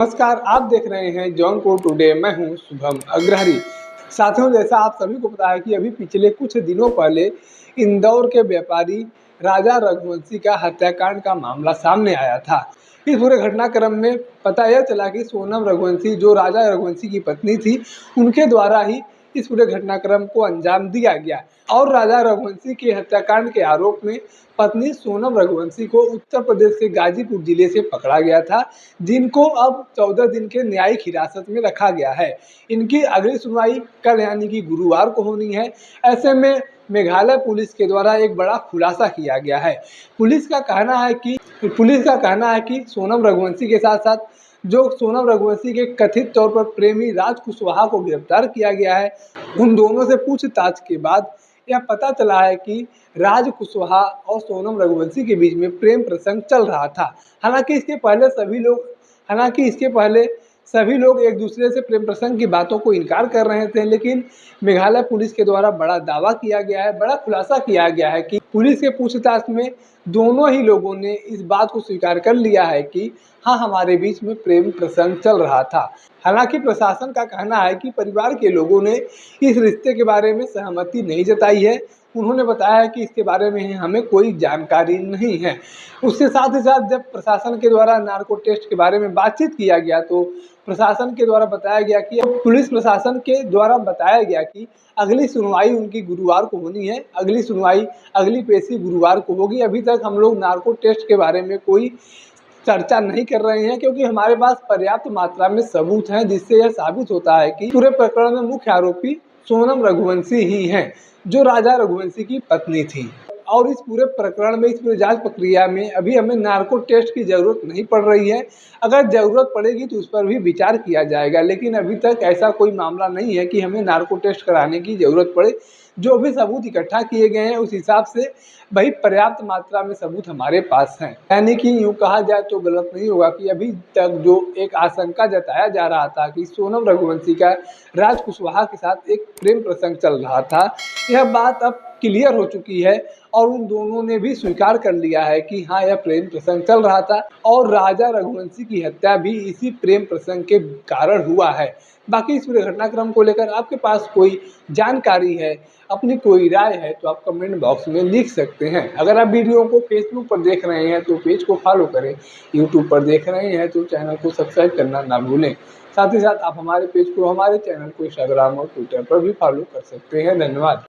नमस्कार, आप देख रहे हैं जौनपुर टुडे। मैं हूं शुभम अग्रहरी। साथियों, जैसा आप सभी को पता है कि अभी पिछले कुछ दिनों पहले इंदौर के व्यापारी राजा रघुवंशी का हत्याकांड का मामला सामने आया था। इस पूरे घटनाक्रम में पता यह चला कि सोनम रघुवंशी, जो राजा रघुवंशी की पत्नी थी, उनके द्वारा ही इस पूरे घटनाक्रम को अंजाम दिया गया। और राजा रघुवंशी के हत्याकांड के आरोप में पत्नी सोनम रघुवंशी को उत्तर प्रदेश के गाजीपुर जिले से पकड़ा गया था, जिनको अब 14 दिन के न्यायिक हिरासत में रखा गया है। इनकी अगली सुनवाई कल यानी कि गुरुवार को होनी है। ऐसे में मेघालय पुलिस के द्वारा एक बड़ा खुलासा किया गया है। पुलिस का कहना है कि सोनम रघुवंशी के साथ साथ जो सोनम रघुवंशी के कथित तौर पर प्रेमी राज कुशवाहा को गिरफ्तार किया गया है। उन दोनों से पूछताछ के बाद यह पता चला है कि राज कुशवाहा और सोनम रघुवंशी के बीच में प्रेम प्रसंग चल रहा था। हालांकि इसके पहले सभी लोग एक दूसरे से प्रेम प्रसंग की बातों को इनकार कर रहे थे, लेकिन मेघालय पुलिस के द्वारा बड़ा दावा किया गया है, बड़ा खुलासा किया गया है कि पुलिस के पूछताछ में दोनों ही लोगों ने इस बात को स्वीकार कर लिया है कि हाँ, हमारे बीच में प्रेम प्रसंग चल रहा था। हालांकि प्रशासन का कहना है कि परिवार के लोगों ने इस रिश्ते के बारे में सहमति नहीं जताई है। उन्होंने बताया कि इसके बारे में हमें कोई जानकारी नहीं है। उसके साथ ही साथ जब प्रशासन के द्वारा नार्को टेस्ट के बारे में बातचीत किया गया तो पुलिस प्रशासन के द्वारा बताया गया कि अगली सुनवाई उनकी गुरुवार को होनी है। अगली पेशी गुरुवार को होगी। अभी तक हम लोग नार्को टेस्ट के बारे में कोई चर्चा नहीं कर रहे हैं, क्योंकि हमारे पास पर्याप्त मात्रा में सबूत हैं, जिससे यह साबित होता है कि पूरे प्रकरण में मुख्य आरोपी सोनम रघुवंशी ही हैं, जो राजा रघुवंशी की पत्नी थी। और इस पूरे प्रकरण में, इस पूरी जांच प्रक्रिया में अभी हमें नार्को टेस्ट की ज़रूरत नहीं पड़ रही है। अगर ज़रूरत पड़ेगी तो उस पर भी विचार किया जाएगा, लेकिन अभी तक ऐसा कोई मामला नहीं है कि हमें नार्को टेस्ट कराने की ज़रूरत पड़े। जो भी सबूत इकट्ठा किए गए हैं उस हिसाब से भाई पर्याप्त मात्रा में सबूत हमारे पास हैं। यानी कि यूँ कहा जाए तो गलत नहीं होगा कि अभी तक जो एक आशंका जताया जा रहा था कि सोनम रघुवंशी का राज कुशवाहा के साथ एक प्रेम प्रसंग चल रहा था, यह बात अब क्लियर हो चुकी है। और उन दोनों ने भी स्वीकार कर लिया है कि हाँ, यह प्रेम प्रसंग चल रहा था और राजा रघुवंशी की हत्या भी इसी प्रेम प्रसंग के कारण हुआ है। बाकी इस पूरे घटनाक्रम को लेकर आपके पास कोई जानकारी है, अपनी कोई राय है, तो आप कमेंट बॉक्स में लिख सकते हैं। अगर आप वीडियो को फेसबुक पर देख रहे हैं तो पेज को फॉलो करें, यूट्यूब पर देख रहे हैं तो चैनल को सब्सक्राइब करना ना भूलें। साथ ही साथ आप हमारे पेज को, हमारे चैनल को इंस्टाग्राम और ट्विटर पर भी फॉलो कर सकते हैं। धन्यवाद।